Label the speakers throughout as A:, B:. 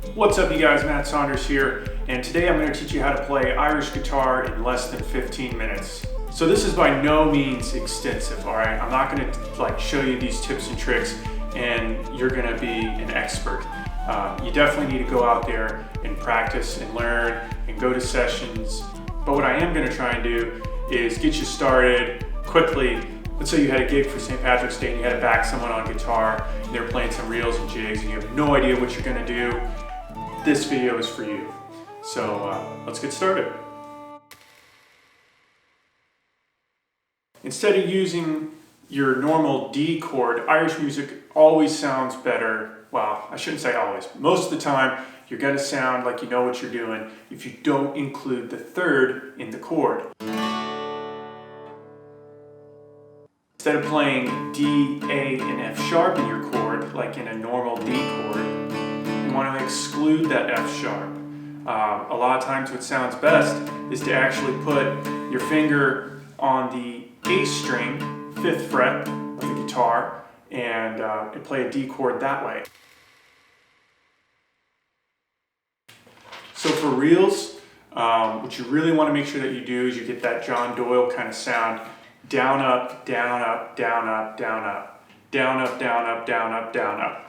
A: What's up you guys, Matt Saunders here, and today I'm going to teach you how to play Irish guitar in less than 15 minutes. So this is by no means extensive, alright? I'm not going to show you these tips and tricks and you're going to be an expert. You definitely need to go out there and practice and learn and go to sessions. But what I am going to try and do is get you started quickly. Let's say you had a gig for St. Patrick's Day and you had to back someone on guitar and they're playing some reels and jigs and you have no idea what you're going to do. This video is for you. So let's get started. Instead of using your normal D chord, Irish music always sounds better. Well, I shouldn't say always. Most of the time, you're going to sound like you know what you're doing if you don't include the third in the chord. Instead of playing D, A, and F sharp in your chord, like in a normal D chord, you want to exclude that F sharp. A lot of times what sounds best is to actually put your finger on the A string, 5th fret of the guitar, and play a D chord that way. So for reels, what you really want to make sure that you do is you get that John Doyle kind of sound. Down, up, down, up, down, up, down, up. Down, up, down, up, down, up, down, up.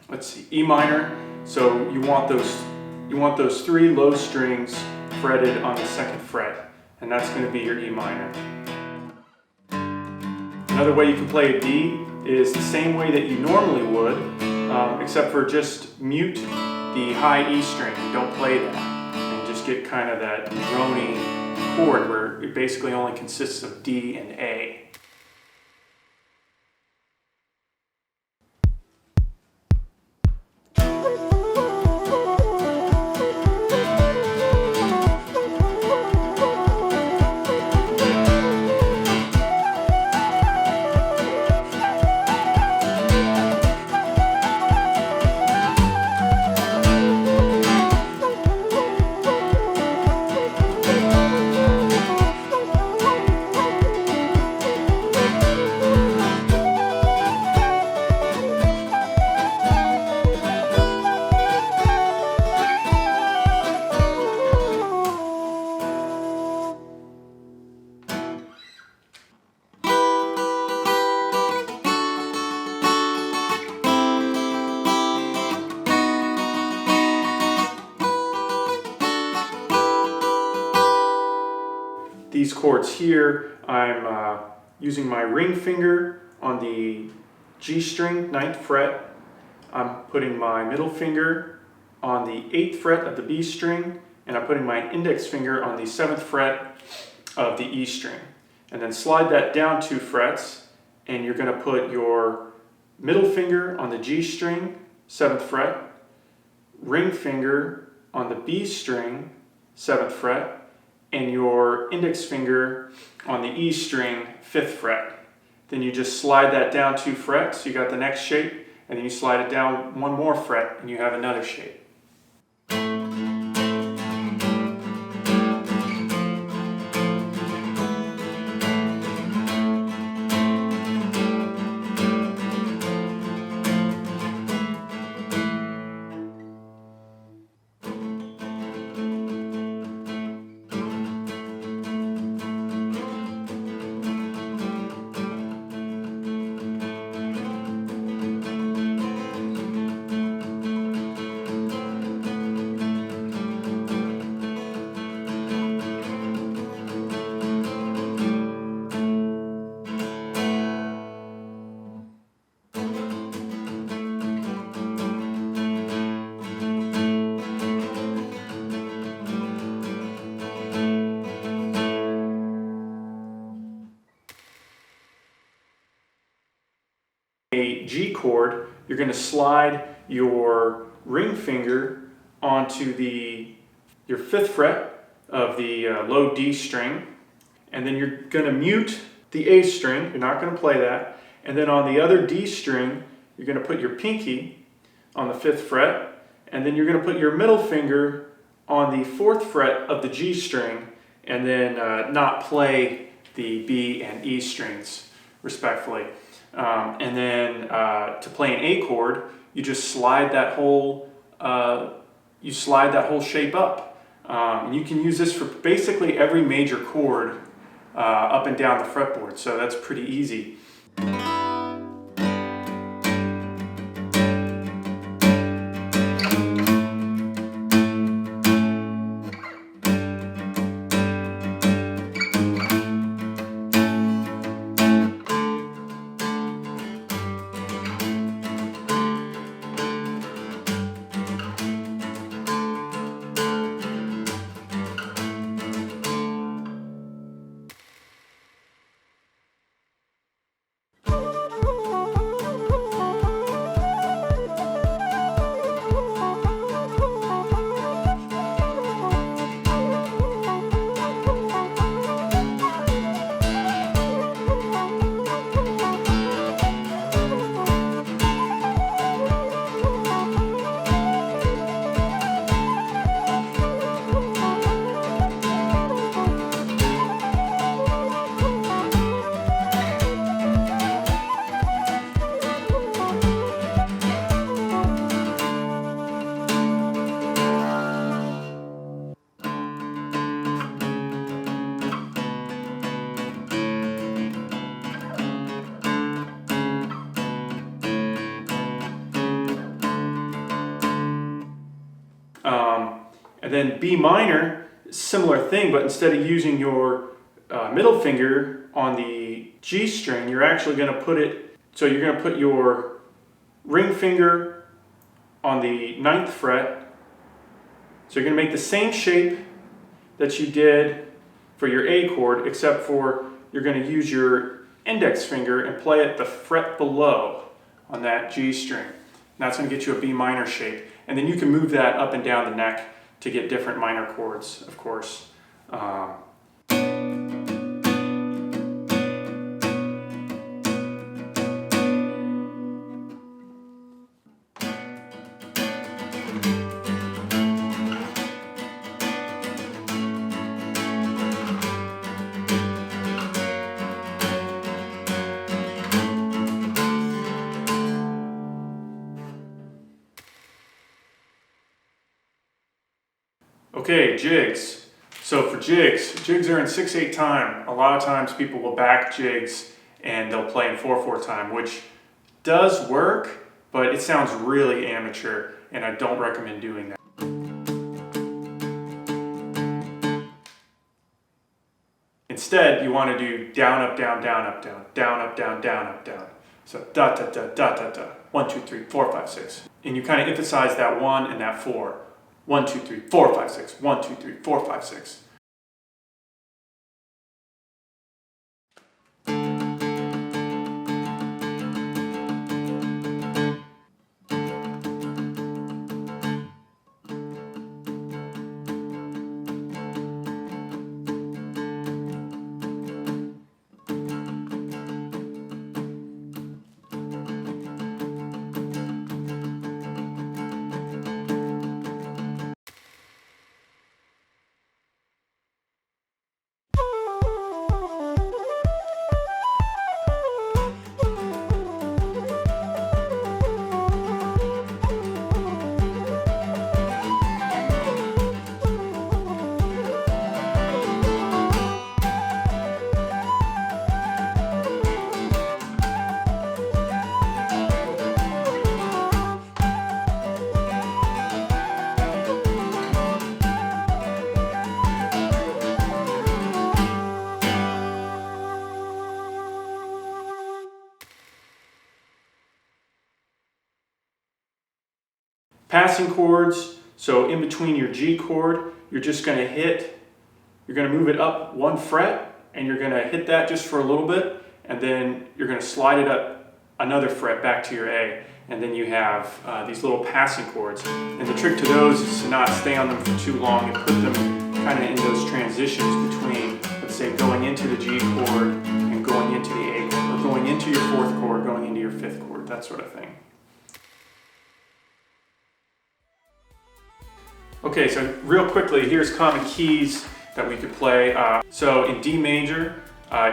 A: Let's see, E minor. So you want those 3 low strings fretted on the 2nd fret, and that's going to be your E minor. Another way you can play a D is the same way that you normally would, except for just mute the high E string. Don't play that, and just get kind of that droning chord where it basically only consists of D and A. These chords here, I'm using my ring finger on the G string, 9th fret. I'm putting my middle finger on the 8th fret of the B string, and I'm putting my index finger on the 7th fret of the E string. And then slide that down 2 frets, and you're going to put your middle finger on the G string, 7th fret, ring finger on the B string, 7th fret, and your index finger on the E string, 5th fret. Then you just slide that down 2 frets, you got the next shape, and then you slide it down 1 more fret and you have another shape. G chord, you're going to slide your ring finger onto your 5th fret of the low D string, and then you're going to mute the A string. You're not going to play that. And then on the other D string, you're going to put your pinky on the 5th fret, and then you're going to put your middle finger on the 4th fret of the G string, and then not play the B and E strings, respectfully. And then to play an A chord, you just slide that whole shape up. And you can use this for basically every major chord up and down the fretboard, so that's pretty easy. And then B minor, similar thing, but instead of using your middle finger on the G string, you're actually going to put it, so you're going to put your ring finger on the 9th fret. So you're going to make the same shape that you did for your A chord, except for you're going to use your index finger and play it the fret below on that G string. And that's going to get you a B minor shape. And then you can move that up and down the neck to get different minor chords, of course. Okay, jigs. So for jigs are in 6/8 time. A lot of times people will back jigs and they'll play in 4/4 time, which does work, but it sounds really amateur and I don't recommend doing that. Instead, you want to do down, up, down, down, up, down, down, up, down, down, up, down. So da, da, da, da, da, da. 1, 2, 3, 4, 5, 6. And you kind of emphasize that 1 and that 4. 1, 2, 3, 4, 5, 6. 1, 2, 3, 4, 5, 6. Passing chords, so in between your G chord, you're just going to move it up 1 fret, and you're going to hit that just for a little bit, and then you're going to slide it up another fret back to your A, and then you have these little passing chords. And the trick to those is to not stay on them for too long and put them kind of in those transitions between, let's say, going into the G chord and going into the A chord, or going into your fourth chord, going into your fifth chord, that sort of thing. Okay, so real quickly, here's common keys that we could play. So in D major,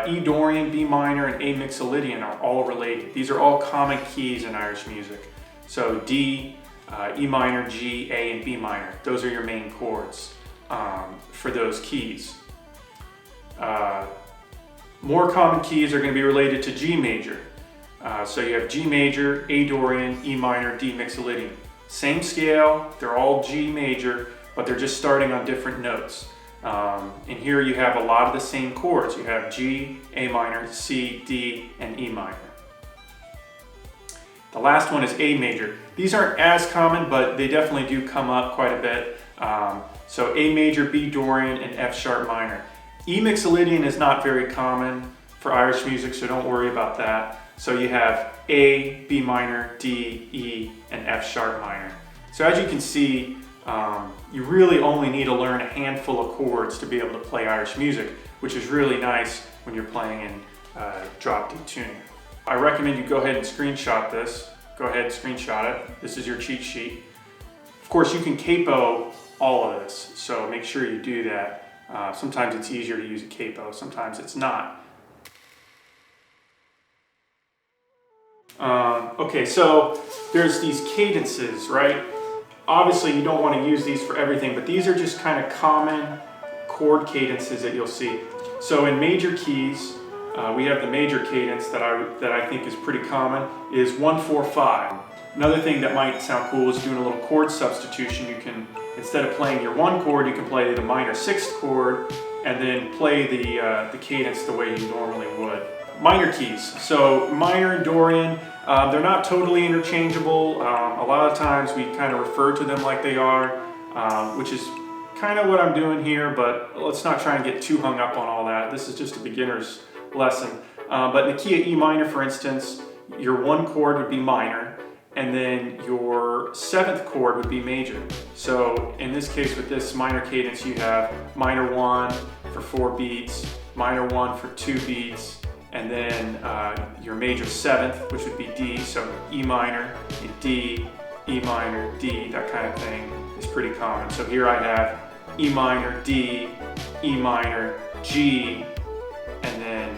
A: E Dorian, B minor, and A Mixolydian are all related. These are all common keys in Irish music. So D, E minor, G, A, and B minor. Those are your main chords for those keys. More common keys are going to be related to G major. So you have G major, A Dorian, E minor, D Mixolydian. Same scale, they're all G major, but they're just starting on different notes. And here you have a lot of the same chords. You have G, A minor, C, D, and E minor. The last one is A major. These aren't as common, but they definitely do come up quite a bit. So A major, B Dorian, and F sharp minor. E Mixolydian is not very common for Irish music, so don't worry about that. So you have A, B minor, D, E, and F sharp minor. So as you can see, you really only need to learn a handful of chords to be able to play Irish music, which is really nice when you're playing in drop D tuning. I recommend you go ahead and screenshot this. Go ahead and screenshot it. This is your cheat sheet. Of course, you can capo all of this, so make sure you do that. Sometimes it's easier to use a capo, sometimes it's not. Okay, so there's these cadences, right? Obviously you don't want to use these for everything, but these are just kind of common chord cadences that you'll see. So in major keys, we have the major cadence that I think is pretty common, is 1-4-5. Another thing that might sound cool is doing a little chord substitution. You can, instead of playing your one chord, you can play the minor sixth chord and then play the cadence the way you normally would. Minor keys. So minor and Dorian, they're not totally interchangeable. A lot of times we kind of refer to them like they are, which is kind of what I'm doing here, but let's not try and get too hung up on all that. This is just a beginner's lesson. But in the key of E minor, for instance, your one chord would be minor, and then your seventh chord would be major. So in this case, with this minor cadence, you have minor 1 for 4 beats, minor 1 for 2 beats, and then your major seventh, which would be D, so E minor and D, E minor, D, that kind of thing is pretty common. So here I have E minor, D, E minor, G, and then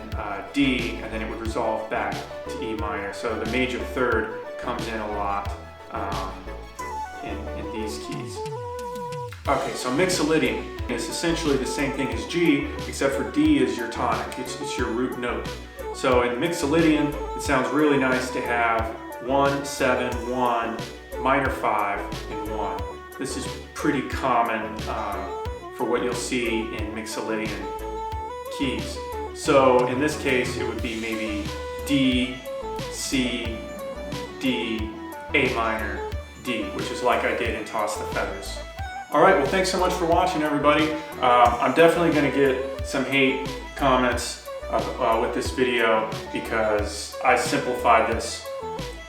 A: D, and then it would resolve back to E minor. So the major third comes in a lot in these keys. Okay, so Mixolydian is essentially the same thing as G, except for D is your tonic, it's your root note. So in Mixolydian, it sounds really nice to have 1, 7, 1, minor 5, and 1. This is pretty common for what you'll see in Mixolydian keys. So in this case, it would be maybe D, C, D, A minor, D, which is like I did in Toss the Feathers. All right, well, thanks so much for watching, everybody. I'm definitely going to get some hate comments with this video because I simplified this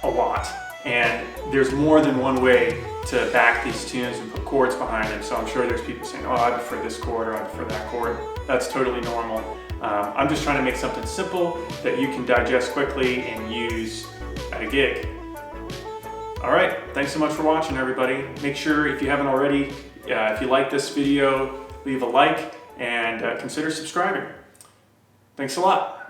A: a lot. And there's more than one way to back these tunes and put chords behind them. So I'm sure there's people saying, oh, I prefer this chord or I prefer that chord. That's totally normal. I'm just trying to make something simple that you can digest quickly and use at a gig. All right, thanks so much for watching, everybody. Make sure, if you haven't already, if you like this video, leave a like and consider subscribing. Thanks a lot.